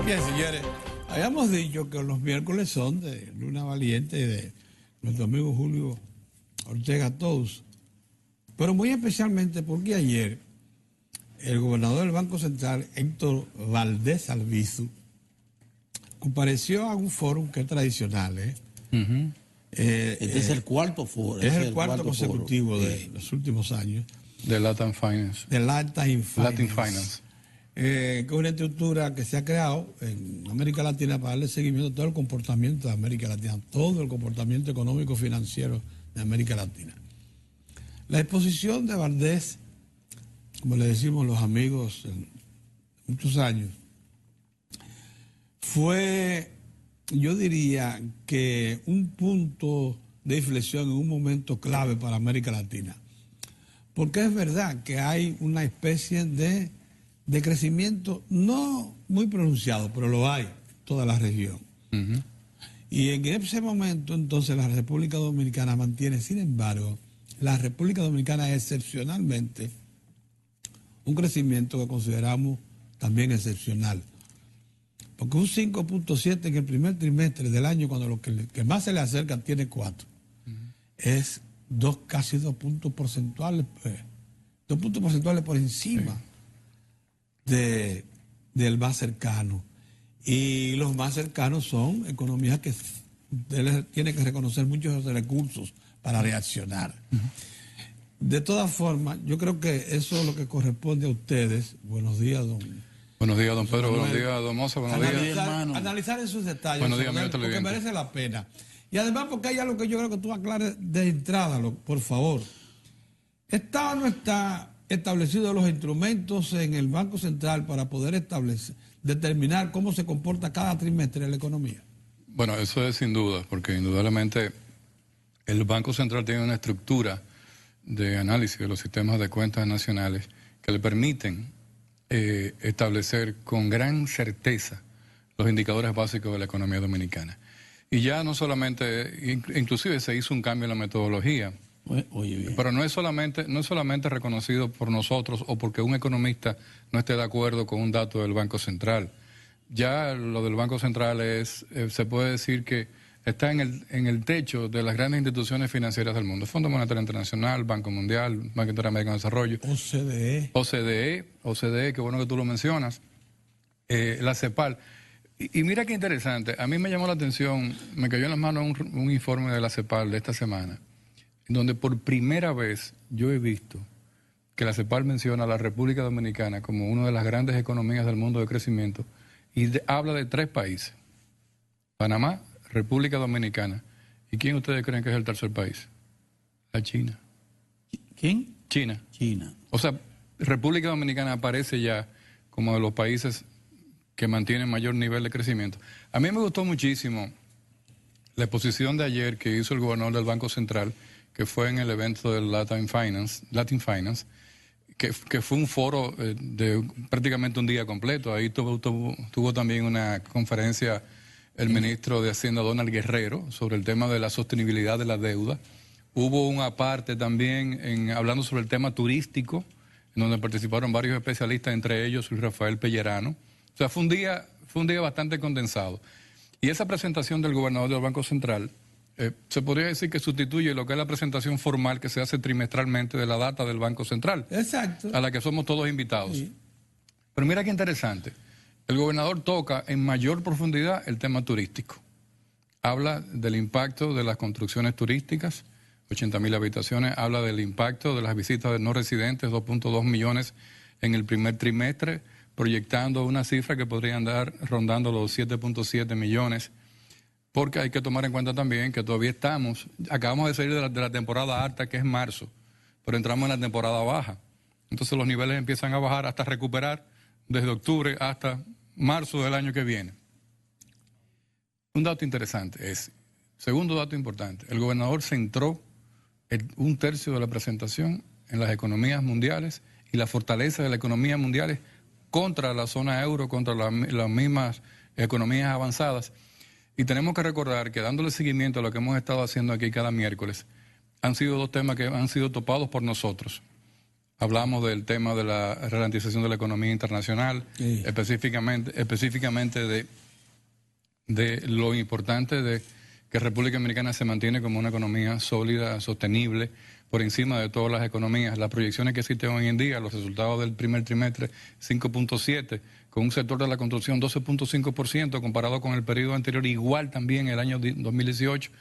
Bien, señores, habíamos dicho que los miércoles son de Luna Valiente y de nuestro amigo Julio Ortega Tous, pero muy especialmente porque ayer el gobernador del Banco Central, Héctor Valdés Albizu, compareció a un foro que es tradicional. Este es el cuarto foro. Es el cuarto consecutivo de los últimos años. De Latin Finance. De Latin Finance. Latin Finance. Que es una estructura que se ha creado en América Latina para darle seguimiento a todo el comportamiento de América Latina, todo el comportamiento económico financiero de América Latina. La exposición de Valdés, como le decimos los amigos en muchos años, fue, yo diría que un punto de inflexión en un momento clave para América Latina. Porque es verdad que hay una especie de crecimiento no muy pronunciado, pero lo hay, toda la región. Y en ese momento, entonces, la República Dominicana mantiene, sin embargo, la República Dominicana es excepcionalmente un crecimiento que consideramos también excepcional. Porque un 5.7 en el primer trimestre del año, cuando lo que más se le acerca tiene 4, es casi 2 puntos porcentuales, 2 puntos porcentuales por encima del más cercano. Y los más cercanos son economías que tienen que reconocer muchos recursos para reaccionar. De todas formas, yo creo que eso es lo que corresponde a ustedes. Buenos días, don. Buenos días, don Pedro. Buenos días, don Moza. Buenos días, hermano. Analizar esos detalles. Buenos días, porque merece la pena. Y además porque hay algo que yo creo que tú aclares de entrada, por favor. ¿Está o no está establecidos los instrumentos en el Banco Central para poder determinar cómo se comporta cada trimestre la economía? Bueno, eso es sin duda, porque indudablemente el Banco Central tiene una estructura de análisis de los sistemas de cuentas nacionales que le permiten establecer con gran certeza los indicadores básicos de la economía dominicana. Y ya no solamente, inclusive se hizo un cambio en la metodología. Oye, bien. Pero no es solamente reconocido por nosotros o porque un economista no esté de acuerdo con un dato del Banco Central. Ya lo del Banco Central se puede decir que está en el techo de las grandes instituciones financieras del mundo. Fondo Monetario Internacional, Banco Mundial, Banco Interamericano de Desarrollo. OCDE, qué bueno que tú lo mencionas. La CEPAL. Y mira qué interesante, a mí me llamó la atención, me cayó en las manos un informe de la CEPAL de esta semana, donde por primera vez yo he visto que la CEPAL menciona a la República Dominicana como una de las grandes economías del mundo de crecimiento y habla de 3 países, Panamá, República Dominicana. ¿Y quién ustedes creen que es el tercer país? La China. ¿Quién? China. China. O sea, República Dominicana aparece ya como de los países que mantienen mayor nivel de crecimiento. A mí me gustó muchísimo la exposición de ayer que hizo el gobernador del Banco Central, que fue en el evento del Latin Finance, que fue un foro de prácticamente un día completo. Ahí tuvo también una conferencia el ministro de Hacienda, Donald Guerrero, sobre el tema de la sostenibilidad de la deuda. Hubo una parte también hablando sobre el tema turístico, en donde participaron varios especialistas, entre ellos Luis Rafael Pellerano. O sea, fue un día bastante condensado. Y esa presentación del gobernador del Banco Central se podría decir que sustituye lo que es la presentación formal que se hace trimestralmente de la data del Banco Central. Exacto. A la que somos todos invitados. Sí. Pero mira qué interesante. El gobernador toca en mayor profundidad el tema turístico. Habla del impacto de las construcciones turísticas, 80.000 habitaciones. Habla del impacto de las visitas de no residentes, 2.2 millones en el primer trimestre, proyectando una cifra que podría andar rondando los 7.7 millones. Porque hay que tomar en cuenta también que todavía acabamos de salir de la temporada alta, que es marzo, pero entramos en la temporada baja. Entonces los niveles empiezan a bajar hasta recuperar desde octubre hasta marzo del año que viene. Un dato interesante segundo dato importante, el gobernador centró un tercio de la presentación en las economías mundiales y la fortaleza de la economía mundial contra la zona euro, contra las mismas economías avanzadas. Y tenemos que recordar que dándole seguimiento a lo que hemos estado haciendo aquí cada miércoles, han sido 2 temas que han sido topados por nosotros. Hablamos del tema de la ralentización de la economía internacional, Sí. específicamente de lo importante de que República Dominicana se mantiene como una economía sólida, sostenible, por encima de todas las economías. Las proyecciones que existen hoy en día, los resultados del primer trimestre, 5.7%, con un sector de la construcción 12.5%, comparado con el periodo anterior, igual también el año 2018,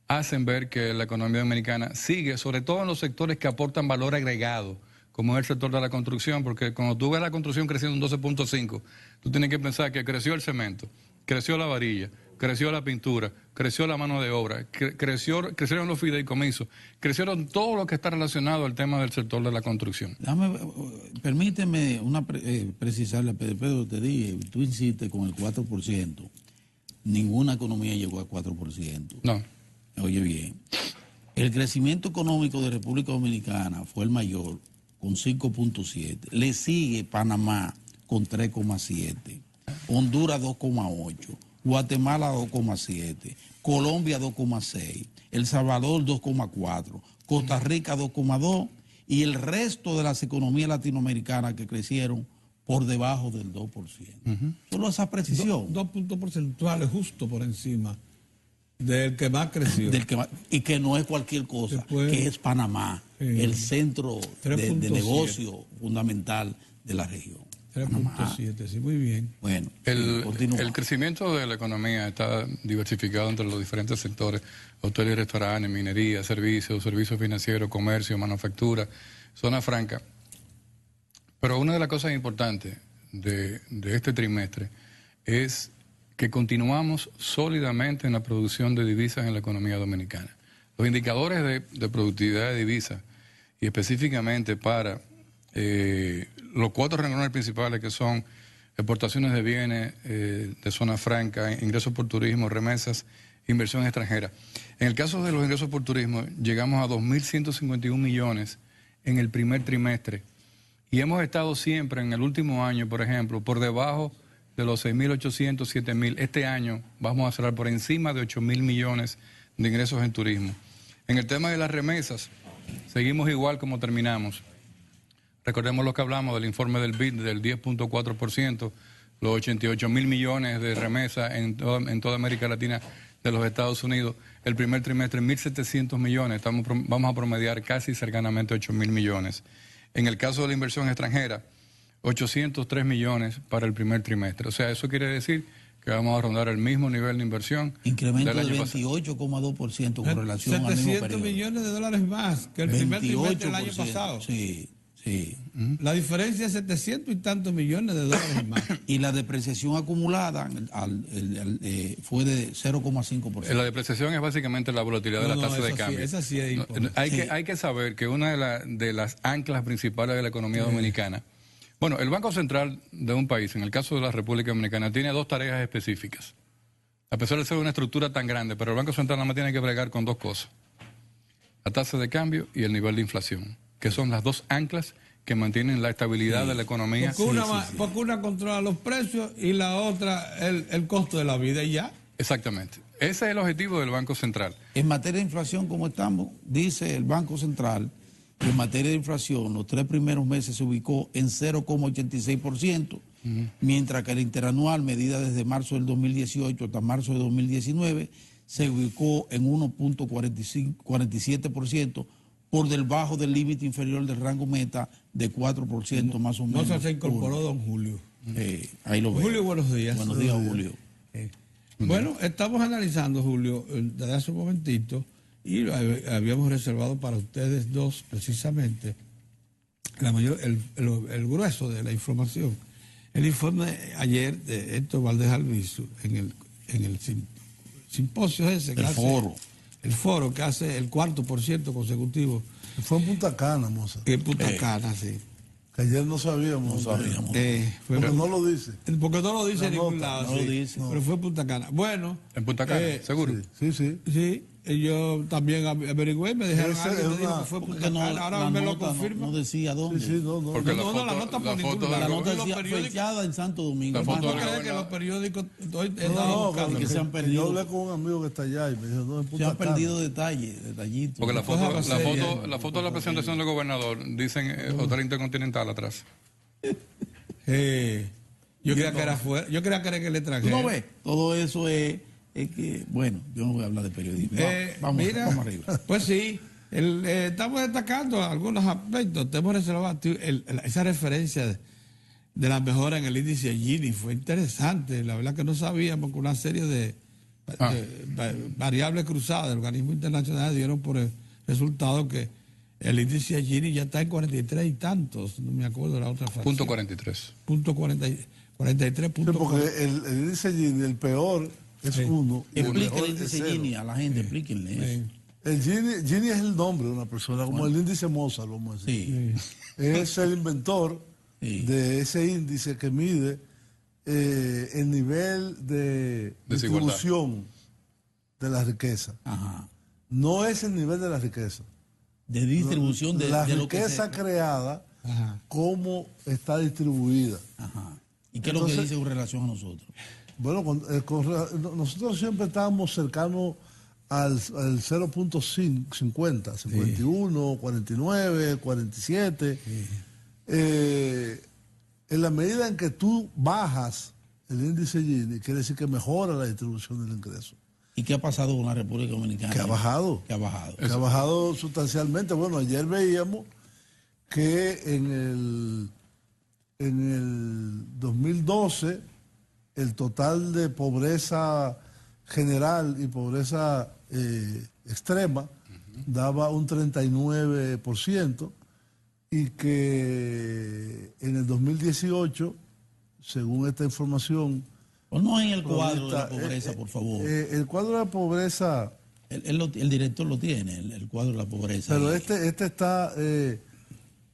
hacen ver que la economía dominicana sigue, sobre todo en los sectores que aportan valor agregado, como es el sector de la construcción, porque cuando tú ves la construcción creciendo un 12.5%, tú tienes que pensar que creció el cemento, creció la varilla, creció la pintura, creció la mano de obra, crecieron los fideicomisos, crecieron todo lo que está relacionado al tema del sector de la construcción. Permíteme precisarle, Pedro, te dije, tú insistes con el 4%. Ninguna economía llegó a 4%. No. Oye bien, el crecimiento económico de República Dominicana fue el mayor, con 5.7. Le sigue Panamá con 3.7. Honduras 2.8. Guatemala 2.7. Colombia 2.6. El Salvador 2.4. Costa Rica 2.2. Y el resto de las economías latinoamericanas que crecieron por debajo del 2%. Solo esa precisión. 2 puntos porcentuales justo por encima del que más creció. Y que no es cualquier cosa, Después, que es Panamá, el centro de negocio fundamental de la región. 3.7, sí, muy bien. Bueno, el crecimiento de la economía está diversificado entre los diferentes sectores: hotel y restaurantes, minería, servicios financieros, comercio, manufactura, zona franca. Pero una de las cosas importantes de este trimestre es que continuamos sólidamente en la producción de divisas en la economía dominicana. Los indicadores de productividad de divisas, y específicamente para los 4 renglones principales, que son exportaciones de bienes de zona franca, ingresos por turismo, remesas, inversión extranjera. En el caso de los ingresos por turismo, llegamos a 2.151 millones en el primer trimestre, y hemos estado siempre en el último año, por ejemplo, por debajo de los 6.800, 7.000. Este año vamos a cerrar por encima de 8.000 millones de ingresos en turismo. En el tema de las remesas, seguimos igual como terminamos. Recordemos lo que hablamos del informe del BID del 10.4%, los 88.000 millones de remesas en toda América Latina de los Estados Unidos. El primer trimestre, 1.700 millones, vamos a promediar casi cercanamente 8.000 millones. En el caso de la inversión extranjera, 803 millones para el primer trimestre. O sea, eso quiere decir que vamos a rondar el mismo nivel de inversión. Incremento del 28,2% con relación al mismo periodo. 700 millones de dólares más que el primer trimestre del año pasado. Sí, sí. La diferencia es 700 y tantos millones de dólares más. Y la depreciación acumulada fue de 0,5%. La depreciación es básicamente la volatilidad de la tasa de cambio. Esa sí es importante. Hay que saber que una de las anclas principales de la economía dominicana, bueno, el Banco Central de un país, en el caso de la República Dominicana, tiene 2 tareas específicas. A pesar de ser una estructura tan grande, pero el Banco Central nada más tiene que bregar con 2 cosas: la tasa de cambio y el nivel de inflación, que son las 2 anclas que mantienen la estabilidad de la economía. Porque una controla los precios y la otra el costo de la vida y ya. Exactamente. Ese es el objetivo del Banco Central. En materia de inflación, como estamos, dice el Banco Central, en materia de inflación, los 3 primeros meses se ubicó en 0,86%, mientras que el interanual, medida desde marzo del 2018 hasta marzo de 2019, se ubicó en 1,47%, por debajo del límite inferior del rango meta de 4% más o menos. No se incorporó don Julio. Ahí lo veo. Julio, buenos días. Buenos días, Julio. Bueno, estamos analizando, Julio, desde hace un momentito, y lo habíamos reservado para ustedes dos, precisamente, el grueso de la información. El informe ayer de Héctor Valdés Albizu, en el simposio ese. El foro que hace el 4% consecutivo. Fue en Punta Cana, Moza. En Punta Cana, sí. Que ayer no sabíamos. Porque no lo dice. Porque no lo dice en ningún lado. No lo dice. Pero fue en Punta Cana. Bueno. ¿En Punta Cana? ¿Seguro? Sí. Sí. yo también averigüé, me dijeron Esa algo, es dijo una- que fue Porque Punta Cana, ahora me lo nota confirma. no decía dónde. Sí, sí, no. Porque No, la nota por ningún foto lado. La del nota Los decía periódicos- fechada en Santo Domingo. La ¿Cómo foto tú del crees que gobernador- los periódicos hoy No, estaban no, buscando? que se han yo perdido. hablé con un amigo que está allá y me dijo, no, en Punta Se han Cana. perdido detallitos. Porque la Cosa foto, seria. la foto de la presentación del gobernador dicen Hotel Intercontinental atrás. Yo creía que era fuera, yo creía que era en el ¿Tú extranjero. no ves? Todo eso es que, bueno, yo no voy a hablar de periodismo. Vamos arriba. Pues sí, estamos destacando algunos aspectos. Tenemos reservado esa referencia de la mejora en el índice Gini. Fue interesante. La verdad que no sabíamos que una serie de variables cruzadas del organismo internacional dieron por el resultado que el índice Gini ya está en 43 y tantos. No me acuerdo de la otra frase. Punto 43. Punto 43 Sí, puntos. porque el índice Gini, el peor es Sí. 1. Explíquenle el índice Gini a la gente, explíquenle eso. El Gini es el nombre de una persona, como el índice Mozart, vamos a decir. Sí. Es el inventor Sí. de ese índice que mide el nivel de Desigualdad. distribución de la riqueza. Ajá. No es el nivel de la riqueza. De distribución de, la de lo que riqueza se... creada, Ajá. cómo está distribuida. Ajá. ¿Y qué es lo que Entonces- dice con relación a nosotros? Bueno, nosotros siempre estábamos cercanos al 0.50, 51, 49, 47. En la medida en que tú bajas el índice Gini, quiere decir que mejora la distribución del ingreso. ¿Y qué ha pasado con la República Dominicana? Que ha bajado. Que ha bajado. Que ha bajado sustancialmente. Bueno, ayer veíamos que en el 2012 el total de pobreza general y pobreza extrema daba un 39% y que en el 2018, según esta información... Ponnos en el cuadro de la ahorita, pobreza, por favor. el cuadro de la pobreza... El director lo tiene, el cuadro de la pobreza. Pero Y- este está...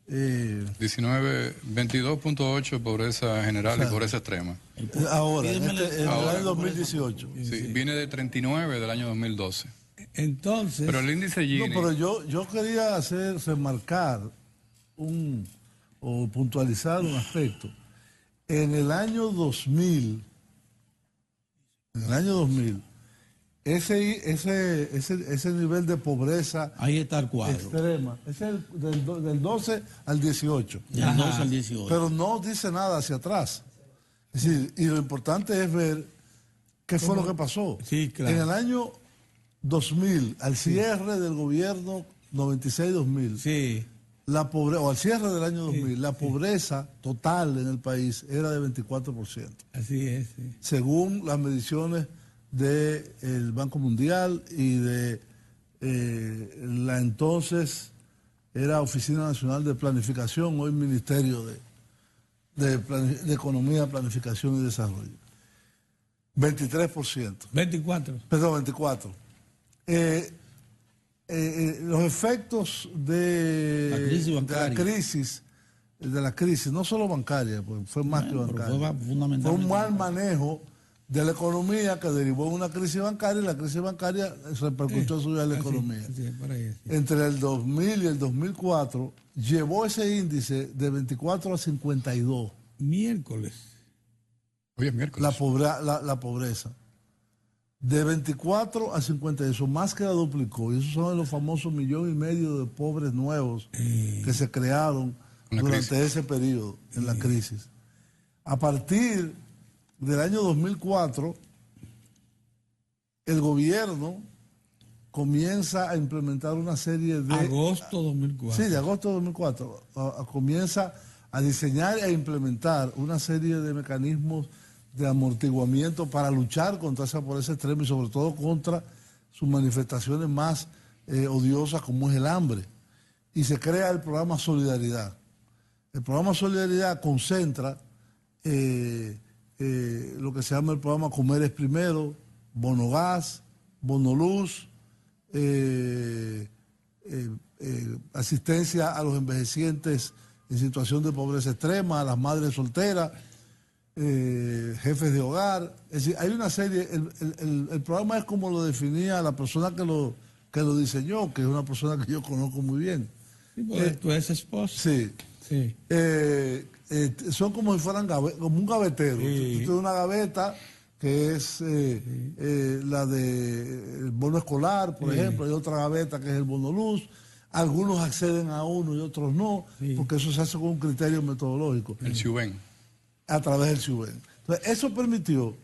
22.8 pobreza general y pobreza extrema. ahora, en Pídemele- el ahora, año 2018. Sí, viene de 39 del año 2012. Entonces, Pero el índice Gini... No, pero yo quería remarcar o puntualizar un aspecto. En el año 2000, ese nivel de pobreza Ahí está el cuadro. extrema, es del 12 al 18. Del 12 al 18. Pero no dice nada hacia atrás. Es decir, y lo importante es ver qué fue lo que pasó. Sí, claro. En el año 2000, al cierre del gobierno 96-2000, sí, la pobreza, o al cierre del año 2000, la pobreza total en el país era de 24%, así es. Sí. según las mediciones del Banco Mundial y de la entonces era Oficina Nacional de Planificación, hoy Ministerio de Economía, Planificación y Desarrollo. 23%. 24. Perdón, 24. Los efectos La crisis bancaria. de la crisis, no solo bancaria, porque fue más que Bueno, pero bancaria. fue fundamentalmente Fue un mal manejo de la economía que derivó en una crisis bancaria y la crisis bancaria repercutió sobre la economía. Así es, por ahí, sí. Entre el 2000 y el 2004 llevó ese índice de 24 a 52, Miércoles. Hoy es miércoles. la pobreza. De 24 a 52, más que la duplicó. Y esos son los famosos 1,5 millones de pobres nuevos que se crearon Una durante crisis. ese periodo, en la crisis. A partir del año 2004, el gobierno comienza a implementar una serie de... Agosto 2004. Sí, de agosto de 2004. Comienza a diseñar e implementar una serie de mecanismos de amortiguamiento para luchar contra esa pobreza extrema y sobre todo contra sus manifestaciones más odiosas como es el hambre. Y se crea el programa Solidaridad. El programa Solidaridad concentra lo que se llama el programa Comer es Primero, Bono Gas, Bono Luz, asistencia a los envejecientes en situación de pobreza extrema, a las madres solteras, jefes de hogar. Es decir, hay una serie, el programa es como lo definía la persona que lo diseñó, que es una persona que yo conozco muy bien. Sí, porque tú eres esposa. Sí. Sí. Son como si fueran como un gavetero. Sí. Tú tienes una gaveta que es la del bono escolar, por ejemplo, hay otra gaveta que es el bono luz. Algunos acceden a uno y otros no, porque eso se hace con un criterio metodológico. El CIUBEN. A través del CIUBEN. Entonces, eso permitió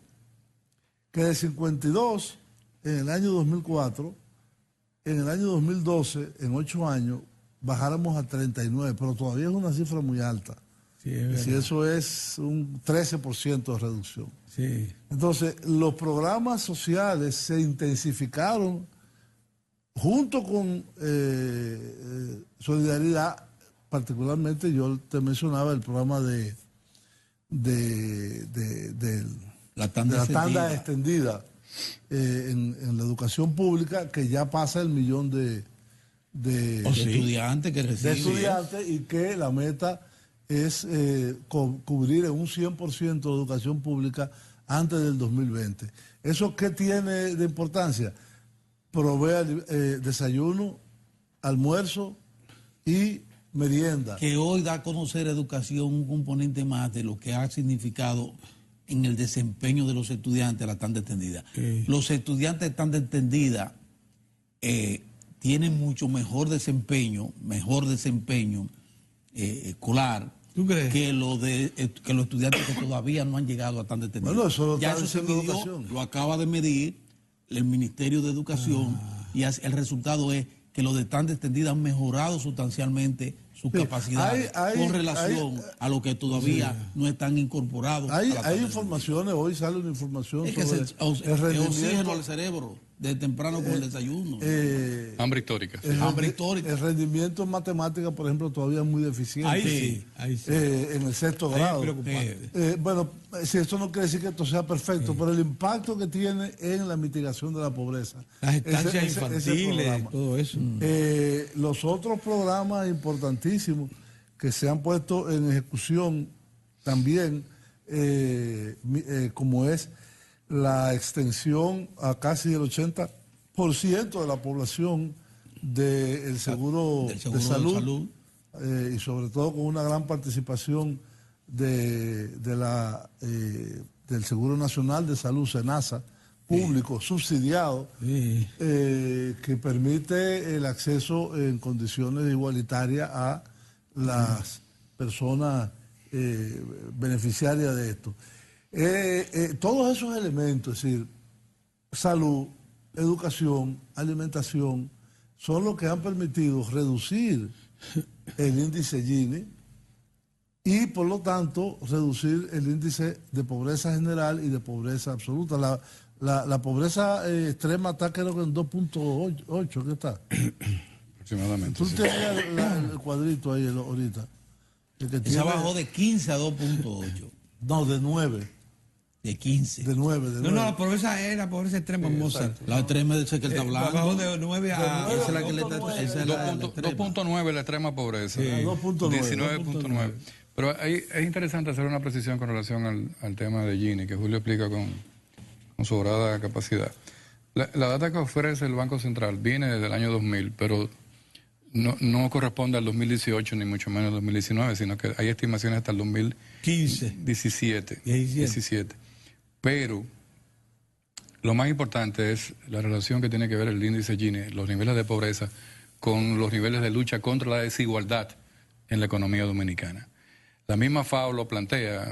que de 52 en el año 2004, en el año 2012, en 8 años, bajáramos a 39, pero todavía es una cifra muy alta. Sí, es Si eso es un 13% de reducción. Sí. Entonces, los programas sociales se intensificaron junto con Solidaridad, particularmente yo te mencionaba el programa de La la tanda tanda extendida en la educación pública, que ya pasa el millón de estudiantes que de reciben. estudiantes, y que la meta es cubrir en un 100% de educación pública antes del 2020. ¿Eso qué tiene de importancia? Provee desayuno, almuerzo y merienda. Que hoy da a conocer educación un componente más de lo que ha significado en el desempeño de los estudiantes la tanda extendida. Los estudiantes de tanda extendida tienen mucho mejor desempeño escolar. ¿Tú crees? Que los estudiantes que todavía no han llegado a tanda extendida. Bueno, eso lo ya está eso se diciendo midió, Educación. lo acaba de medir el Ministerio de Educación y el resultado es que los de tanda extendida han mejorado sustancialmente sus capacidades con relación a lo que todavía no están incorporados. Hay informaciones, hoy sale una información Es que sobre el el rendimiento. oxígeno al cerebro de temprano con el desayuno. Hambre histórica. Hambre histórica. El rendimiento en matemática, por ejemplo, todavía es muy deficiente. Ahí sí. En el sexto Ahí es grado. preocupante. Bueno, si esto no quiere decir que esto sea perfecto, pero el impacto que tiene en la mitigación de la pobreza. Las estancias ese infantiles, programa. todo eso. Los otros programas importantísimos que se han puesto en ejecución también, como es la extensión a casi el 80% de la población del seguro, Del seguro de de salud, salud. y sobre todo con una gran participación del Seguro Nacional de Salud, SENASA, público, subsidiado, que permite el acceso en condiciones igualitarias a las personas beneficiarias de esto. Todos esos elementos, es decir, salud, educación, alimentación, son los que han permitido reducir el índice Gini y, por lo tanto, reducir el índice de pobreza general y de pobreza absoluta. La pobreza extrema está, creo que en 2.8, ¿qué está? Aproximadamente. Tú Sí. tenías el cuadrito ahí ahorita. Esa bajó de 15 a 2.8. No, de 9. De 15. De 9, de 9. No, la pobreza es la pobreza extrema, Mozart. La extrema de esa que él está hablando. Bajó de 9 a... Esa es la que le está... esa es la extrema. 2.9 la extrema pobreza. 2.9. 19.9. Pero ahí es interesante hacer una precisión con relación al tema de Gini, que Julio explica con sobrada capacidad. La data que ofrece el Banco Central viene desde el año 2000, pero no corresponde al 2018 ni mucho menos al 2019, sino que hay estimaciones hasta el 2017. 17. Pero lo más importante es la relación que tiene que ver el índice Gini, los niveles de pobreza, con los niveles de lucha contra la desigualdad en la economía dominicana. La misma FAO lo plantea,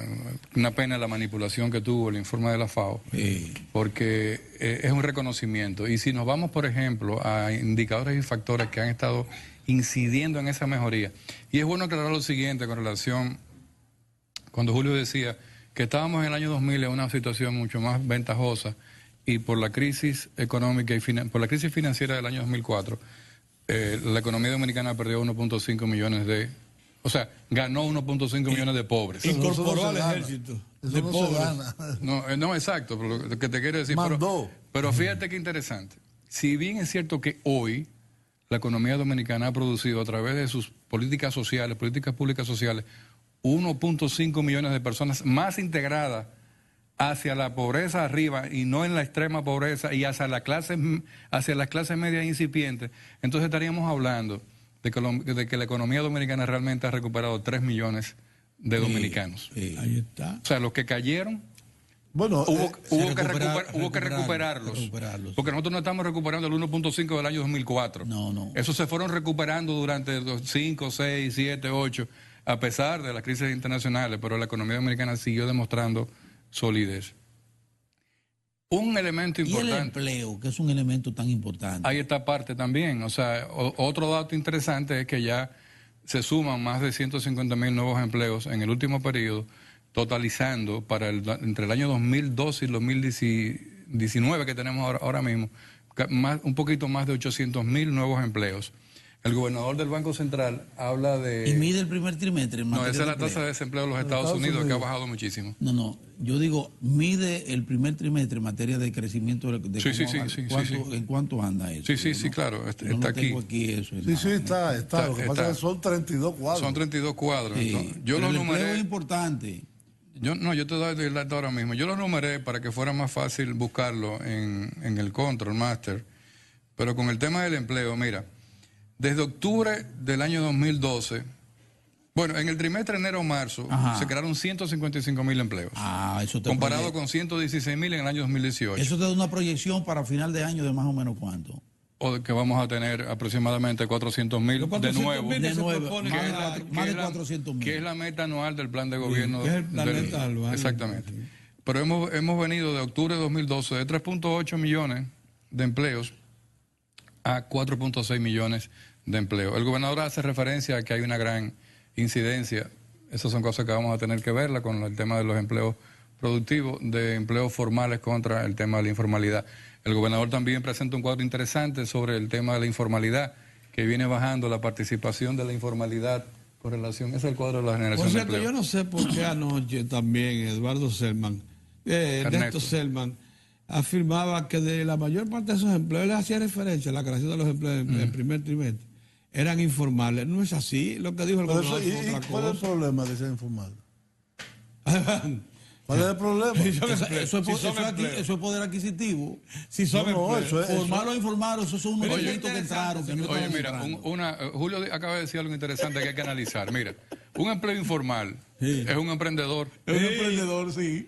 una pena la manipulación que tuvo el informe de la FAO, porque es un reconocimiento. Y si nos vamos, por ejemplo, a indicadores y factores que han estado incidiendo en esa mejoría, y es bueno aclarar lo siguiente con relación, cuando Julio decía que estábamos en el año 2000 en una situación mucho más ventajosa, y por la crisis económica y por la crisis financiera del año 2004, la economía dominicana perdió 1.5 millones de... O sea, ganó 1.5 millones de pobres. Incorporó al ejército de pobres. No, exacto, pero lo que te quiero decir. Pero fíjate qué interesante. Si bien es cierto que hoy la economía dominicana ha producido a través de sus políticas sociales, políticas públicas sociales, 1.5 millones de personas más integradas hacia la pobreza arriba y no en la extrema pobreza y hacia las clases medias incipientes, entonces estaríamos hablando de que la economía dominicana realmente ha recuperado 3 millones de dominicanos. Ahí está. O sea, los que cayeron, Bueno, hubo que recuperarlos. Porque nosotros no estamos recuperando el 1.5 del año 2004. No. Esos se fueron recuperando durante los 5, 6, 7, 8, a pesar de las crisis internacionales, pero la economía dominicana siguió demostrando solidez. Un elemento importante. Y el empleo, que es un elemento tan importante. Hay esta parte también. O sea, otro dato interesante es que ya se suman más de 150.000 nuevos empleos en el último periodo, totalizando entre el año 2012 y el 2019 que tenemos ahora mismo, un poquito más de 800.000 nuevos empleos. El gobernador del Banco Central habla de... ¿Y mide el primer trimestre? No, esa es la tasa de desempleo de los Estados Unidos, que ha bajado muchísimo. No, yo digo, mide el primer trimestre en materia de crecimiento de Sí. ¿En cuánto anda eso? Sí, claro, está no aquí. Tengo aquí eso. Sí, está. Lo que pasa es que son 32 cuadros. Son 32 cuadros. Sí, Yo pero los el empleo numeré. es importante. Yo te doy el dato ahora mismo. Yo los numeré para que fuera más fácil buscarlo en el Control Master. Pero con el tema del empleo, mira, desde octubre del año 2012, bueno, en el trimestre enero-marzo se crearon 155.000 empleos. Eso te comparado con 116.000 en el año 2018. Eso te da una proyección para final de año de más o menos cuánto. O que vamos a tener aproximadamente 400.000 de nuevo. Más de 400.000. Que es la meta anual del plan de gobierno. Sí, es el planeta anual. Exactamente. Pero hemos venido de octubre de 2012 de 3.8 millones de empleos a 4.6 millones de empleos. El gobernador hace referencia a que hay una gran incidencia. Esas son cosas que vamos a tener que verla con el tema de los empleos productivos, de empleos formales contra el tema de la informalidad. El gobernador también presenta un cuadro interesante sobre el tema de la informalidad, que viene bajando la participación de la informalidad con relación. Ese es el cuadro de la generación Por cierto, de empleo. yo no sé por qué anoche también Eduardo Selman, Ernesto Selman, afirmaba que de la mayor parte de esos empleos, él hacía referencia a la creación de los empleos en el primer trimestre, eran informales. No es así lo que dijo el gobernador. ¿Cuál es el problema de ser informal? ¿Cuál es el problema? Eso es poder adquisitivo. Si son formal o informal, esos son unos delitos que entraron. Oye, mira, Julio acaba de decir algo interesante que hay que analizar. Mira, un empleo informal es un emprendedor. Es un emprendedor, sí.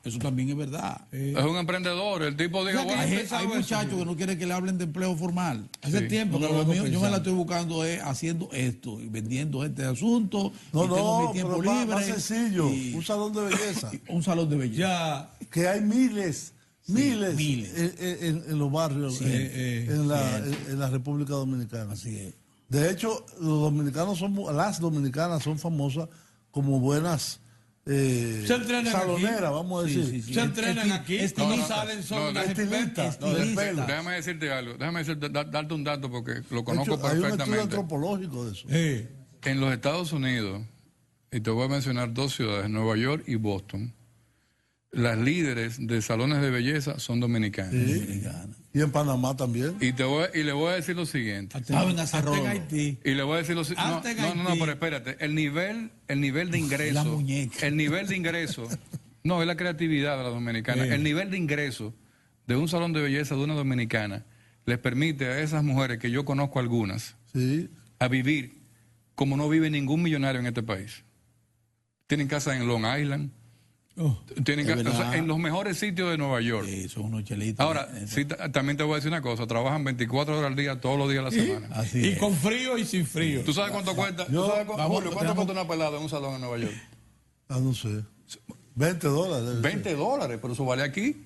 Eso también es verdad. Es un emprendedor. El tipo dijo, bueno, hay muchachos que no quieren que le hablen de empleo formal. Hace tiempo que yo me la estoy buscando haciendo esto y vendiendo este asunto. Tengo mi tiempo libre. Más sencillo, un salón de belleza. Un salón de belleza. Que hay miles en los barrios, en la República Dominicana. Así es. De hecho, las dominicanas son famosas como buenas saloneras, vamos a decir. Se entrenan aquí, salen solo las estilistas. Déjame decirte algo, darte un dato porque lo conozco perfectamente. Hay un estudio antropológico de eso. En los Estados Unidos, y te voy a mencionar 2 ciudades, Nueva York y Boston, las líderes de salones de belleza son dominicanas. Y en Panamá también. Y le voy a decir lo siguiente. en Haití. Y le voy a decir lo siguiente. No, pero espérate. El nivel de ingreso. La muñeca. El nivel de ingreso. No, es la creatividad de la dominicana. El nivel de ingreso de un salón de belleza de una dominicana les permite a esas mujeres, que yo conozco algunas, a vivir como no vive ningún millonario en este país. Tienen casa en Long Island. Tienen en los mejores sitios de Nueva York. Son unos chelitos. Ahora, también te voy a decir una cosa, trabajan 24 horas al día, todos los días de la semana. Y con frío y sin frío. ¿Tú sabes cuánto cuesta? ¿Cuánto cuesta una pelada en un salón en Nueva York? No sé. $20. $20, pero eso vale aquí.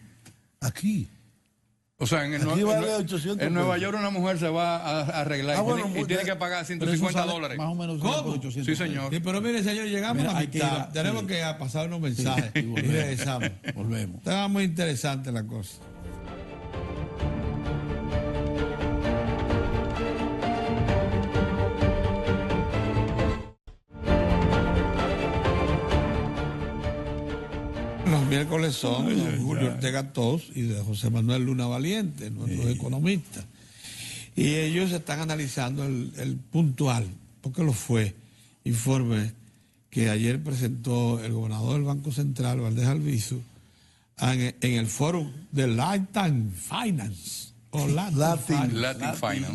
Aquí. O sea, en Nueva York una mujer se va a arreglar y tiene que pagar $150. Más o menos. ¿Cómo? Sí, señor. Sí, pero mire, señor, llegamos a la mitad. Tenemos que pasar unos mensajes y regresamos. Volvemos. Está muy interesante la cosa. Los miércoles son de Julio Ortega Tos y de José Manuel Luna Valiente, nuestros economistas. Y ellos están analizando el puntual, porque lo fue, informe que ayer presentó el gobernador del Banco Central, Valdés Albizu, en el foro de Latin Finance. O Latin Finance.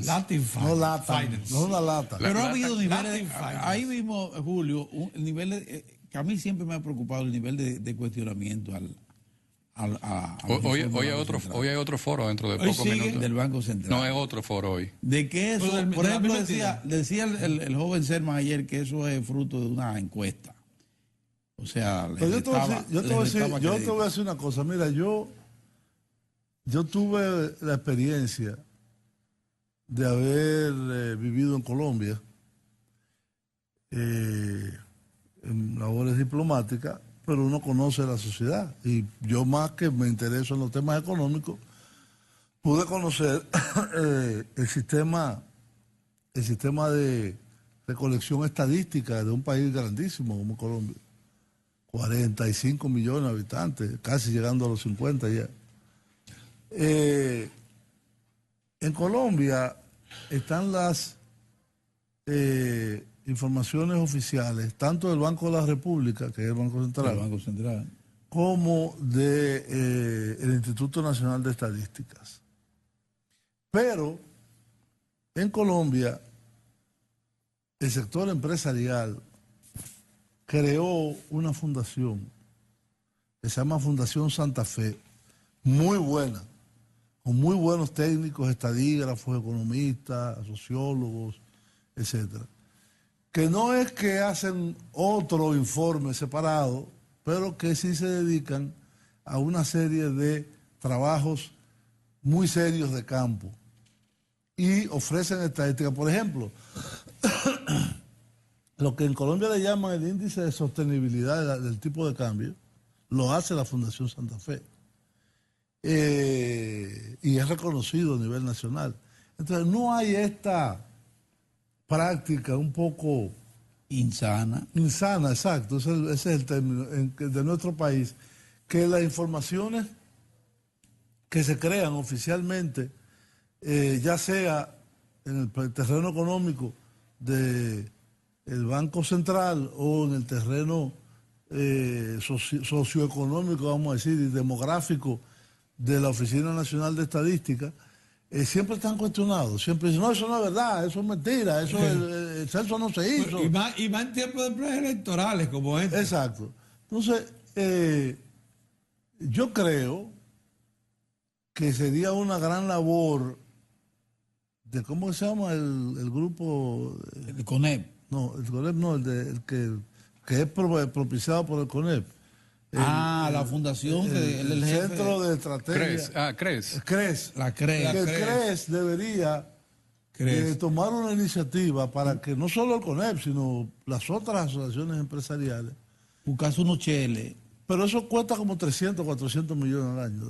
Latin Finance. No lata, Finance. no es una lata. Pero ha habido niveles, Latin Finance. ahí mismo, Julio, el nivel que a mí siempre me ha preocupado el nivel de cuestionamiento Hoy hay otro foro dentro de Hoy pocos sigue minutos. del Banco Central. No es otro foro hoy. De que eso, Pero por de la ejemplo, misma decía el joven Serma ayer que eso es fruto de una encuesta. O sea, Pero yo te voy a decir una cosa. Mira, yo tuve la experiencia de haber vivido en Colombia en labores diplomáticas, pero uno conoce la sociedad. Y yo, más que me intereso en los temas económicos, pude conocer el sistema de recolección estadística de un país grandísimo como Colombia. 45 millones de habitantes, casi llegando a los 50 ya. En Colombia están las informaciones oficiales, tanto del Banco de la República, que es el Banco Central, como del Instituto Nacional de Estadísticas. Pero en Colombia, el sector empresarial creó una fundación que se llama Fundación Santa Fe, muy buena, con muy buenos técnicos, estadígrafos, economistas, sociólogos, etcétera. Que no es que hacen otro informe separado, pero que sí se dedican a una serie de trabajos muy serios de campo y ofrecen estadística. Por ejemplo, lo que en Colombia le llaman el índice de sostenibilidad del tipo de cambio, lo hace la Fundación Santa Fe. Y es reconocido a nivel nacional. Entonces no hay esta práctica un poco insana, exacto, ese es el término de nuestro país, que las informaciones que se crean oficialmente, ya sea en el terreno económico del Banco Central o en el terreno socioeconómico, vamos a decir, y demográfico de la Oficina Nacional de Estadística, siempre están cuestionados. Siempre dicen, no, eso no es verdad, eso es mentira, eso el censo no se hizo. Y más en tiempos de preelectorales como este. Exacto. Entonces, yo creo que sería una gran labor de, ¿cómo se llama el grupo? El CONEP. No, el CONEP no, el que es propiciado por el CONEP. La fundación, el jefe. Centro de Estrategia. CRES. La CRES. El CRES debería tomar una iniciativa para que no solo el CONEP, sino las otras asociaciones empresariales. Buscarse unos cheles. Pero eso cuesta como 300, 400 millones al año.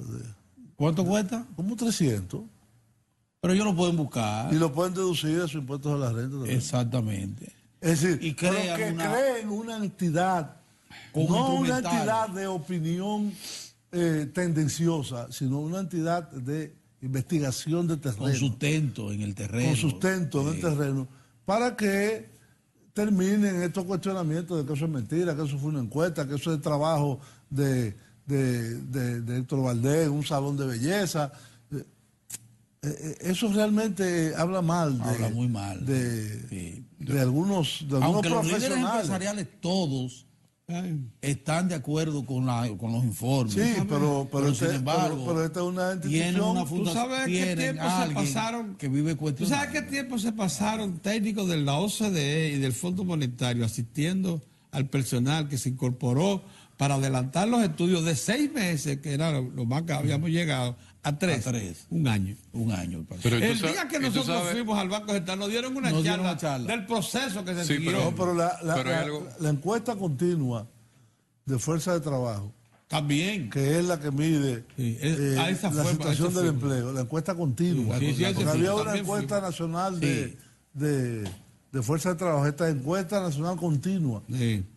¿Cuánto cuesta? Como 300. Pero ellos lo pueden buscar. Y lo pueden deducir de sus impuestos a la renta también. Exactamente. Es decir, Y creen una entidad, no una entidad de opinión tendenciosa, sino una entidad de investigación de terreno. Con sustento en el terreno. Con sustento en el terreno, para que terminen estos cuestionamientos de que eso es mentira, que eso fue una encuesta, que eso es trabajo de Héctor Valdés, un salón de belleza. Eso realmente habla mal. Habla muy mal. De algunos Aunque profesionales. Los líderes empresariales todos están de acuerdo con los informes. Sí, pero sin embargo, pero esta es una institución. Una ¿Tú sabes qué tiempo se pasaron? Que vive ¿Tú sabes qué tiempo se pasaron técnicos de la OCDE y del Fondo Monetario asistiendo al personal que se incorporó para adelantar los estudios de 6 meses, que era lo más que habíamos llegado, a 3? Un año. Pero el día que nosotros fuimos al Banco Central nos dieron una charla del proceso que se siguió. Pero la encuesta continua de fuerza de trabajo, también, que es la que mide la situación del empleo, la encuesta continua. Porque había una encuesta nacional de fuerza de trabajo, esta encuesta nacional continua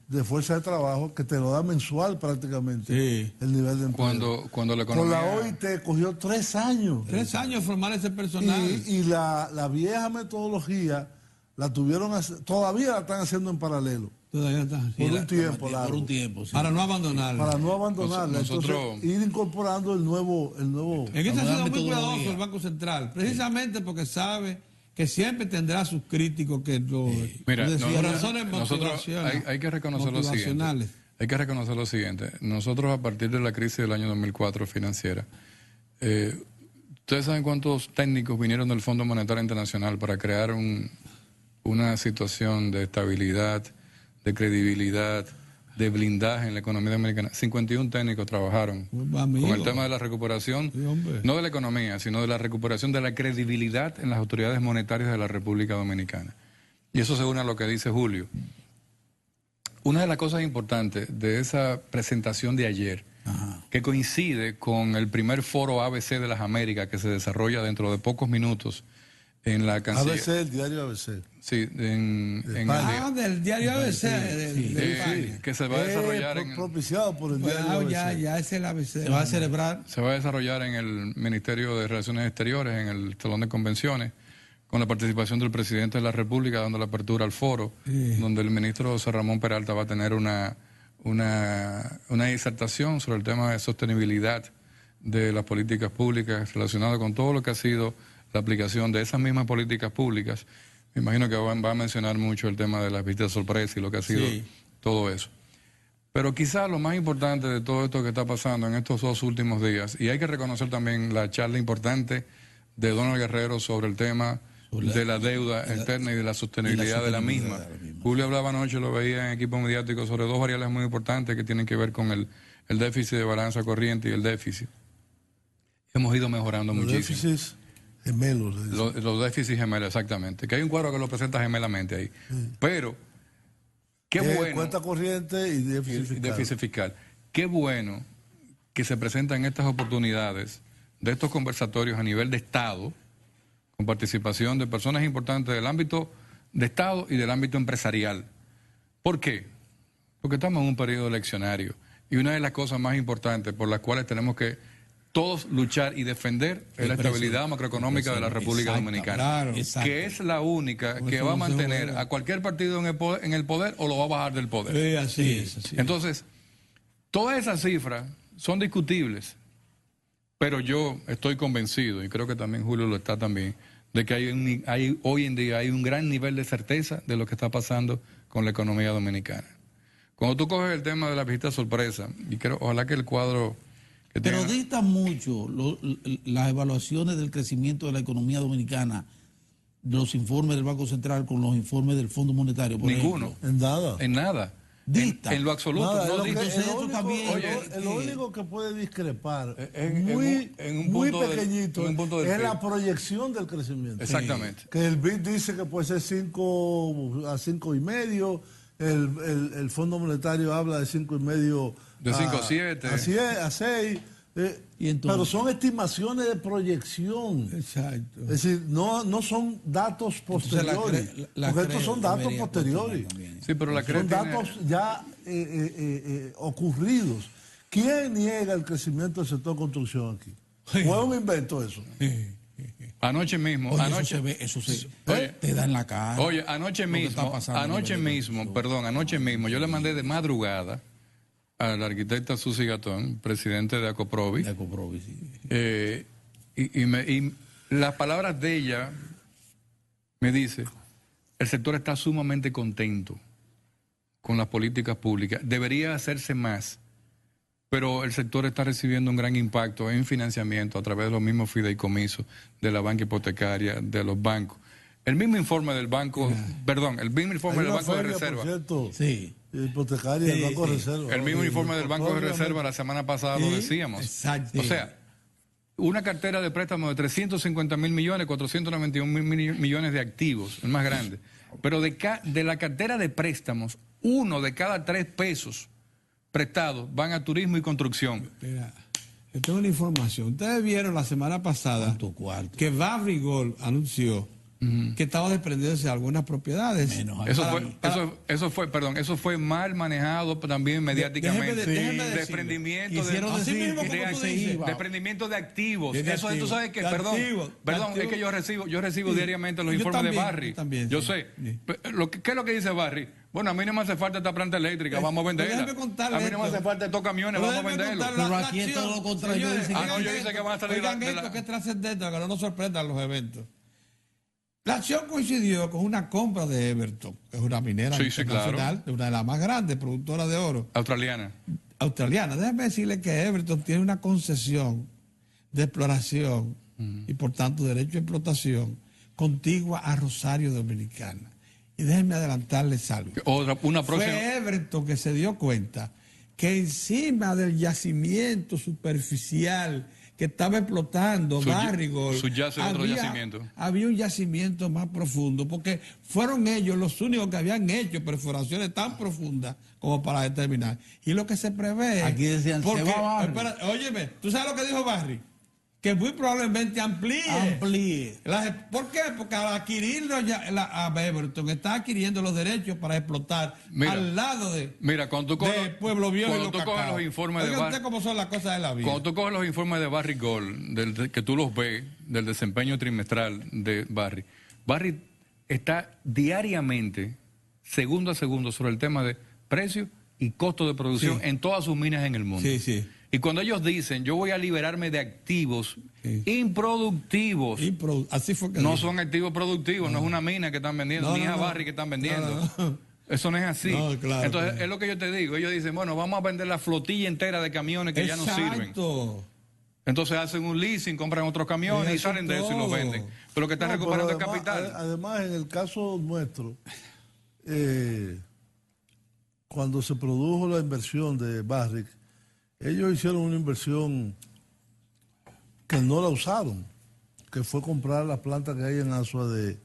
de fuerza de trabajo que te lo da mensual prácticamente el nivel de empleo. Cuando la economía... Con la OIT cogió 3 años. 3 años formar ese personal. Y la vieja metodología la tuvieron, todavía la están haciendo en paralelo. Todavía está. Por un tiempo largo. Por un tiempo, sí. Para no abandonarla. Para no abandonarla. Nosotros- Entonces, ir incorporando el nuevo En esto ha sido muy metodología. cuidadoso el Banco Central, precisamente porque sabe que siempre tendrá sus críticos que lo Mira, por razones nosotros hay que reconocer lo siguiente. motivacionales. Hay que reconocer lo siguiente. Nosotros, a partir de la crisis del año 2004 financiera, ¿ustedes saben cuántos técnicos vinieron del Fondo Monetario Internacional para crear una situación de estabilidad, de credibilidad, de blindaje en la economía dominicana? 51 técnicos trabajaron Amigo. con el tema de la recuperación, Sí, hombre. no de la economía, sino de la recuperación de la credibilidad en las autoridades monetarias de la República Dominicana. Y eso se une a lo que dice Julio. Una de las cosas importantes de esa presentación de ayer, que coincide con el primer foro ABC de las Américas que se desarrolla dentro de pocos minutos en la Cancillería. ABC, el diario ABC. Sí, en el Ah, del diario ABC. de España. que se va a desarrollar Propiciado por el diario Bueno, ABC. ya es el ABC. Se va a celebrar se va a desarrollar en el Ministerio de Relaciones Exteriores, en el Salón de Convenciones, con la participación del presidente de la República, dando la apertura al foro, donde el ministro José Ramón Peralta va a tener una disertación sobre el tema de sostenibilidad de las políticas públicas relacionado con todo lo que ha sido la aplicación de esas mismas políticas públicas. Me imagino que va a mencionar mucho el tema de las visitas sorpresa y lo que ha sido todo eso. Pero quizás lo más importante de todo esto que está pasando en estos 2 últimos días, y hay que reconocer también la charla importante de Donald Guerrero sobre el tema de la deuda externa y de la sostenibilidad de la misma. Julio hablaba anoche, lo veía en equipo mediático, sobre 2 variables muy importantes que tienen que ver con el déficit de balanza corriente y el déficit. Hemos ido mejorando Los muchísimo. déficits gemelos. le dicen. Los déficits gemelos, exactamente. Que hay un cuadro que lo presenta gemelamente ahí. Pero, qué bueno. Cuenta corriente y déficit Y fiscal. déficit fiscal. Qué bueno que se presentan estas oportunidades de estos conversatorios a nivel de Estado, con participación de personas importantes del ámbito de Estado y del ámbito empresarial. ¿Por qué? Porque estamos en un periodo eleccionario y una de las cosas más importantes por las cuales tenemos que todos luchar y defender es la estabilidad macroeconómica de la República Dominicana, claro. que es la única que eso va a no se mantener juega. a cualquier partido en el poder o lo va a bajar del poder. Así es. Así es. Entonces, todas esas cifras son discutibles, pero yo estoy convencido, y creo que también Julio lo está también, de que hoy en día hay un gran nivel de certeza de lo que está pasando con la economía dominicana. Cuando tú coges el tema de la visita sorpresa, y ojalá que el cuadro que Pero tenga- distan mucho las evaluaciones del crecimiento de la economía dominicana, los informes del Banco Central con los informes del Fondo Monetario. Por ninguno, ejemplo. En nada. en nada, Dista. en lo absoluto. Nada, no es lo dista. que- entonces el eso único- también- el único que puede discrepar en un muy punto del- pequeñito en un punto del es PIB. la proyección del crecimiento. Exactamente. Que el BID dice que puede ser 5 a 5,5, el Fondo Monetario habla de 5,5 De 5 a 7. a 6. Y entonces- Pero son estimaciones de proyección. Exacto. Es decir, no son datos posteriores. Porque estos son datos posteriores. Sí, pero la CRE Son tiene- datos ya ocurridos. ¿Quién niega el crecimiento del sector construcción aquí? ¿O es un invento eso? Anoche mismo, Oye, anoche, eso se Oye, te da en la cara. Oye, anoche lo que está mismo, pasando a nivel de anoche mismo, yo le mandé de madrugada a la arquitecta Susi Gatón, presidente de Acoprovi, de Ecoprovi, sí. y las palabras de ella me dice, el sector está sumamente contento con las políticas públicas, debería hacerse más, pero el sector está recibiendo un gran impacto en financiamiento a través de los mismos fideicomisos, de la banca hipotecaria, de los bancos. El mismo informe del banco, perdón, el mismo informe Hay del una Banco de feria, Reserva. por cierto, Sí. hipotecaria del Banco de Reserva. El mismo Oye, informe del Banco de Reserva la semana pasada lo decíamos. Exacto. O sea, una cartera de préstamos de 350.000 millones, 491.000 millones de activos, el más grande. Pero de la cartera de préstamos, 1 de cada 3 pesos prestados van a turismo y construcción. Mira, yo tengo una información. Ustedes vieron la semana pasada ¿Cuánto cuarto? que Barrigol anunció que estaba desprendiéndose de algunas propiedades. Menos Eso fue mal manejado también mediáticamente. déjeme decirlo. Desprendimiento Quisieron Así decir mismo que como tú se dices. iba. desprendimiento de activos. De Eso tú activos. sabes que, De perdón, activos. perdón, De es que yo recibo Sí. diariamente los Yo informes también, de Barry. yo también, Yo sí. sé. Sí. ¿Qué es lo que dice Barry? Bueno, a mí no me hace falta esta planta eléctrica, vamos a venderla. déjeme contarle A mí no me esto. hace falta estos camiones, Pero vamos a déjeme venderlos. contar Pero la aquí es acción. todo lo contrario. Señores, Dicen que- yo dice que van a salir oigan de la- esto que es trascendente, que no nos sorprendan los eventos. La acción coincidió con una compra de Everton, que es una minera Sí, sí, internacional, claro. una de las más grandes productoras de oro Australiana. australiana. Déjeme decirle que Everton tiene una concesión de exploración y por tanto derecho a explotación contigua a Rosario Dominicana. Y déjenme adelantarles algo. Una próxima. Fue Everton que se dio cuenta que encima del yacimiento superficial que estaba explotando Barrigold, subyace otro yacimiento. había un yacimiento más profundo, porque fueron ellos los únicos que habían hecho perforaciones tan profundas como para determinar. Y lo que se prevé... Aquí decían, se va Barry. espera, óyeme, ¿tú sabes lo que dijo Barry? Que muy probablemente amplíe. ¿Por qué? Porque al adquirirlo a Everton está adquiriendo los derechos para explotar al lado de cuando tú de Pueblo Viejo y cuando tú coges los informes de Oiga usted cómo son las cosas de la vida. Cuando tú coges los informes de Barry Gold, que tú los ves, del desempeño trimestral de Barry está diariamente, segundo a segundo, sobre el tema de precio y costo de producción en todas sus minas en el mundo. Sí, sí. Y cuando ellos dicen, yo voy a liberarme de activos improductivos, Así fue que no dijo. son activos productivos, no es una mina que están vendiendo, ni es a Barry que están vendiendo. Eso no es así. No, claro, Entonces, claro. es lo que yo te digo. Ellos dicen, bueno, vamos a vender la flotilla entera de camiones que ya no sirven. Exacto. Entonces hacen un leasing, compran otros camiones y Eso salen de eso y los todo. venden. Pero que están No, recuperando el pero capital. Además, en el caso nuestro, cuando se produjo la inversión de Barrick, ellos hicieron una inversión que no la usaron, que fue comprar la planta que hay en Asua de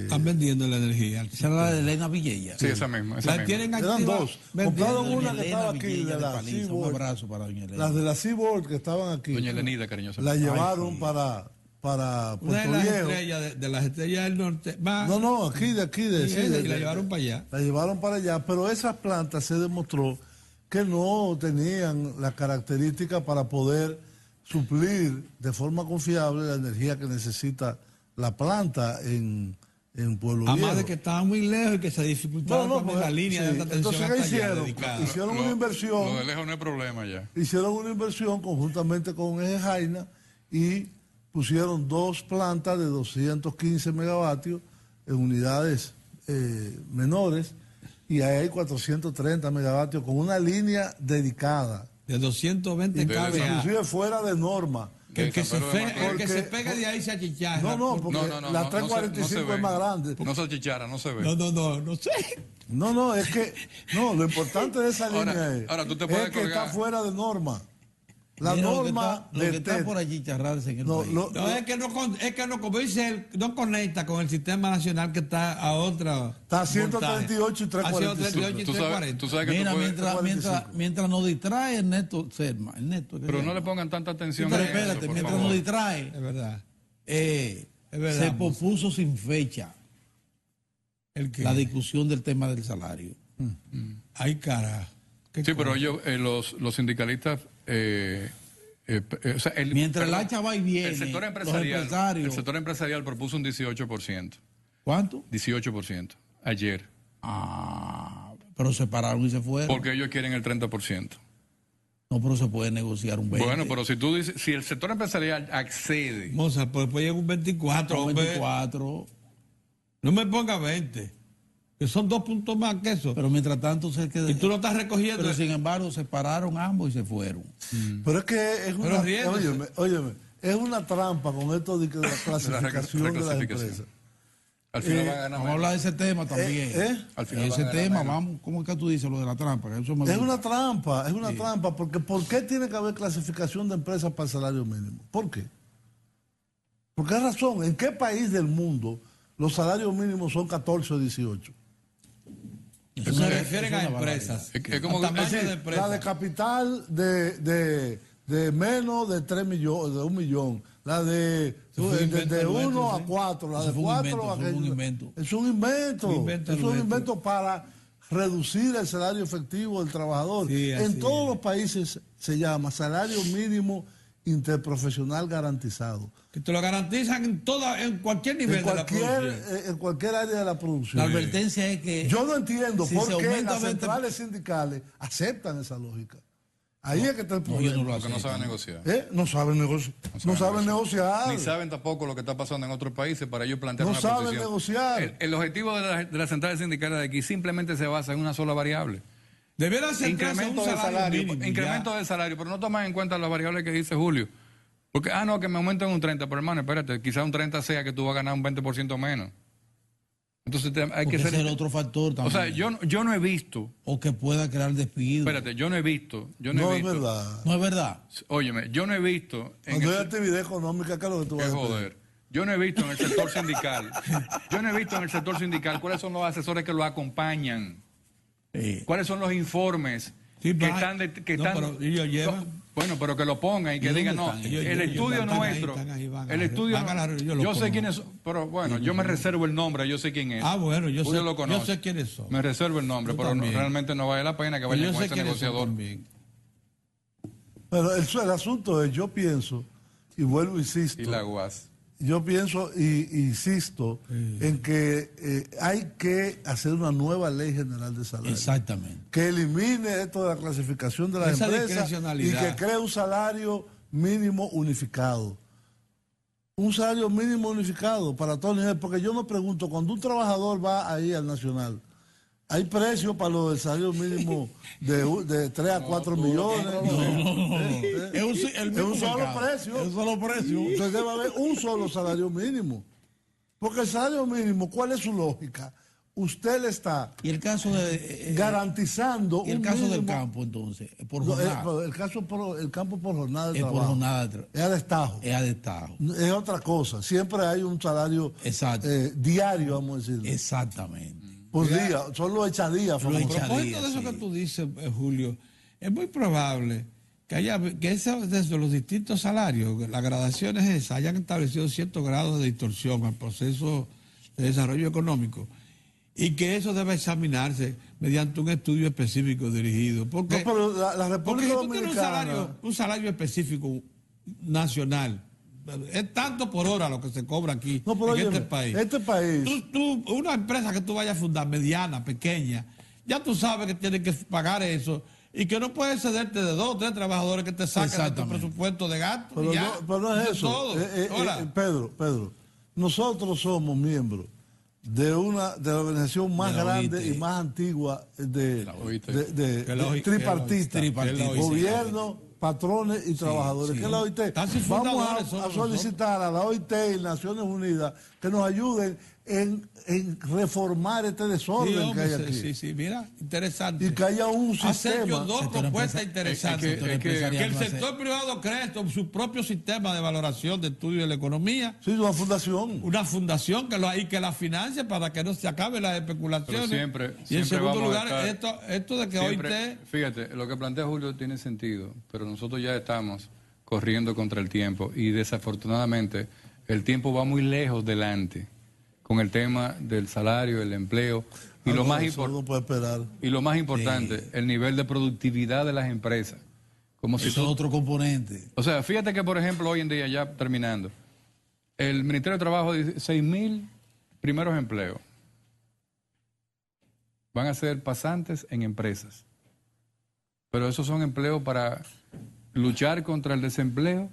Están vendiendo la energía. Esa era la de Elena Villella. Sí, esa misma. Esa La misma. tienen Eran activa. dos. vendiendo. Compraron una que Elena estaba aquí, Villella de la Paliza. Un Seaboard. abrazo para doña Elena. Las de la Seaboard que estaban aquí. Doña Elenida, cariñosa. La llevaron sí. para Una de Puerto las Viejo. estrellas, de las estrellas del norte. Va, No, aquí, de y la llevaron para allá. La llevaron para allá, pero esas plantas se demostró que no tenían las características para poder suplir de forma confiable la energía que necesita la planta en Pueblo Viejo. Además de que estaban muy lejos y que se dificultaba poner pues, la línea sí. de alta tensión Entonces, ¿qué hasta allá hicieron? dedicada. Hicieron una inversión. Lo de lejos no es problema ya. Hicieron una inversión conjuntamente con Eje Jaina y pusieron dos plantas de 215 megavatios en unidades menores, y ahí hay 430 megavatios con una línea dedicada, De 220 kVA. inclusive fuera de norma. Que el que San se Pedro de pegue Macorís. de ahí se achicharra. No, porque la 345 se ve. es más grande. No se chichara, no se ve. No sé. No, es que lo importante de esa Ahora- línea es, ahora tú te puedes es que colgar. está fuera de norma. La Mira, norma lo que de está TED. por allí charrarse en el No, país. No, es que no, como dice él, no conecta con el sistema nacional que está a otra. Está a 138 y 345. 138 y Tú 340. sabes que Mira, tú puedes... mientras nos distrae Ernesto Serma. Ernesto, ¿qué Pero se no llama? le pongan tanta atención Pero a eso, espérate, por mientras favor. nos distrae, Es verdad. verdad, se Moza. pospuso sin fecha El que. la discusión del tema del salario. Ay, cara. Sí, pero ellos, los sindicalistas... o sea, Mientras el hacha va y viene, el sector los empresarial, empresarios- el sector empresarial propuso un 18%. ¿Cuánto? 18% ayer. Pero se pararon y se fueron. Porque ellos quieren el 30%. No, pero se puede negociar un 20. Bueno, pero si tú dices, si el sector empresarial accede, Moza, pues después llega un 24, hombre. 24. No me ponga 20. Que son 2 puntos más que eso. Pero mientras tanto se queda. Y tú lo estás recogiendo. Pero sin embargo se pararon ambos y se fueron. Pero es que es Pero una, riéndose. óyeme, es una trampa con esto de que la clasificación de las reclasificación. empresas. al final van a ganar Vamos a menos. hablar de ese tema también. Al final Ese van a ganar tema, menos. vamos, ¿cómo es que tú dices lo de la trampa? Que eso me Es gusta. una trampa, porque ¿por qué tiene que haber clasificación de empresas para el salario mínimo? ¿Por qué? ¿Por qué razón? ¿En qué país del mundo los salarios mínimos son 14 o 18? Eso Se es- refieren eso a es una empresas. Es como a que- tamaño es decir, de empresa. La de capital de menos de 3 millones, de 1 millón. La de fue un invento de nuestro, 1 a sí. 4. La Eso de fue un 4 invento, a eso fue un invento. Es un invento. Un invento Es un nuestro. invento para reducir el salario efectivo del trabajador. Sí, así En todos es. los países se llama salario mínimo interprofesional garantizado. Que te lo garantizan en cualquier nivel de la producción. En cualquier área de la producción. La advertencia es que... Yo no entiendo si por se qué aumenta las 20%, centrales sindicales aceptan esa lógica. Ahí es que está el no, problema. yo no lo Porque no acepto. saben negociar. No saben negociar. No saben negociar. Ni saben tampoco lo que está pasando en otros países para ellos plantear No una saben posición. negociar. El objetivo de las centrales sindicales de aquí simplemente se basa en una sola variable. Debiera centrarse en Incremento un del salario, mínimo, incremento ya. del salario, pero no toman en cuenta las variables que dice Julio. Porque, no, que me aumenten un 30, pero hermano, espérate, quizá un 30 sea que tú vas a ganar un 20% menos. Entonces hay Porque que ser... ese es el otro factor también. O sea, yo no he visto, O que pueda crear despido. espérate, yo no he visto... No es verdad. No es verdad. Óyeme, yo no he visto... Cuando hay actividad económica, ¿qué es lo que tú Qué vas a hacer? joder. Yo no he visto en el sector sindical, cuáles son los asesores que lo acompañan, cuáles son los informes Sí, que va. están... Pero ellos llevan. Bueno, pero que lo pongan y que ¿Y digan, dónde no, están? el Ellos estudio están ahí, nuestro, están ahí, van el a- estudio, van a la- yo lo yo sé conozco. quiénes son, pero bueno, yo me reservo el nombre, yo sé quién es. Ah, bueno, yo Julio sé, lo conoce. yo sé quiénes son. Me reservo el nombre, Yo pero también. realmente no vale la pena que Pero vayan yo con sé ese quiénes son negociador. también. Pero el asunto es, yo pienso, y vuelvo, insisto, Y la UAS. yo pienso y insisto en que hay que hacer una nueva ley general de salario. Exactamente. Que elimine esto de la clasificación de las Esa empresas y discrecionalidad. que cree un salario mínimo unificado. Un salario mínimo unificado para todos los niveles. Porque yo me pregunto, cuando un trabajador va ahí al Nacional, ¿hay precio para lo del salario mínimo de 3 a 4 millones? Es un solo precio. Es un solo precio. Entonces debe haber un solo salario mínimo. Porque el salario mínimo, ¿cuál es su lógica? Usted le está Y el caso de... garantizando y el un caso del mínimo. campo, entonces, por No, jornada. el campo por jornada de Es por trabajo. jornada de Es a destajo. Es a destajo. Es otra cosa. Siempre hay un salario Exacto. diario, vamos a decir. Exactamente. Por día. Son los echadías. Los A famosos. propósito de eso sí. que tú dices, Julio, es muy probable que desde los distintos salarios, las gradaciones esas, hayan establecido ciertos grados de distorsión al proceso de desarrollo económico y que eso debe examinarse mediante un estudio específico dirigido. Porque, No, pero la porque República si tú tienes Dominicana. un salario específico nacional, es tanto por hora lo que se cobra aquí No, pero en óyeme, este país. este país. Una empresa que tú vayas a fundar, mediana, pequeña, ya tú sabes que tienes que pagar eso y que no puedes cederte de 2 o 3 trabajadores que te saquen de tu Exactamente. presupuesto de gasto. Pero, ya, no, pero no es de eso. todo. Hola. Pedro, nosotros somos miembros de la organización más De la grande OIT. y más antigua de OIT. Que la OIT. tripartita. Tripartita. Gobierno, patrones y trabajadores. sí. ¿Qué es la OIT? Casi Vamos fundadores a somos solicitar a la OIT y Naciones Unidas que nos ayuden en reformar este Sí, desorden que hombre, hay aquí. sí, mira, interesante. Y que haya un Hacer yo sistema. dos Sector propuestas empresa- interesantes. sector es que empresarial Que el no hace- sector privado cree su propio sistema de valoración de estudio de la economía, Sí, una fundación. una fundación y que la financie para que no se acabe las especulaciones. Pero siempre y en segundo vamos a lugar, estar- esto de que Siempre, OIT... fíjate, lo que plantea Julio tiene sentido, pero nosotros ya estamos corriendo contra el tiempo y desafortunadamente el tiempo va muy lejos delante con el tema del salario, el empleo y lo más Eso no puede esperar. y lo más importante, el nivel de productividad de las empresas. Como si Eso es tú, otro componente. o sea, fíjate que por ejemplo hoy en día, ya terminando, el Ministerio de Trabajo dice 6.000 primeros empleos van a ser pasantes en empresas. Pero esos son empleos para luchar contra el desempleo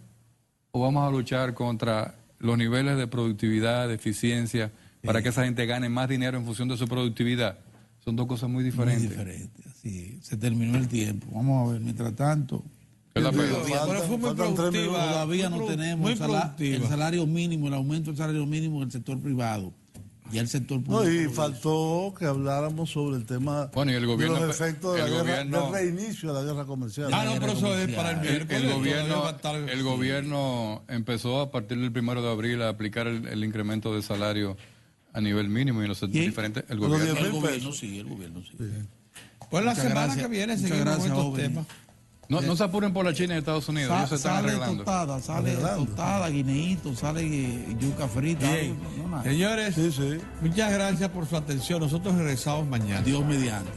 o vamos a luchar contra los niveles de productividad, de eficiencia, para que esa gente gane más dinero en función de su productividad. Son dos cosas muy Muy diferentes. diferente. Así, se terminó el tiempo. Vamos a ver, mientras tanto, ¿Verdad, Pedro? Pero fue muy faltan 3 productiva. todavía muy no tenemos muy el productiva. salario mínimo, el aumento del salario mínimo en el sector privado. Ya el sector No, público. y lo faltó que hablamos sobre el tema Bueno, y el gobierno- de los efectos de el la guerra, gobierno- del reinicio de la guerra comercial. Ah, no, pero eso es para el El- miércoles. todavía va a estar- El gobierno empezó a partir del 1 de abril a aplicar el incremento de salario a nivel mínimo y en los sectores ¿Y? diferentes. El Los gobierno. 10.000 El gobierno pesos. sí, el gobierno sí. Pues la Muchas semana gracias. que viene Muchas seguimos con gracias, estos jóvenes. temas. No se apuren por la China y Estados Unidos, ellos se están Sale arreglando. sale tostada, guineíto, sale yuca frita. Bien. No, nada. Señores, Sí, sí. muchas gracias por su atención. Nosotros regresamos mañana. Dios mediante.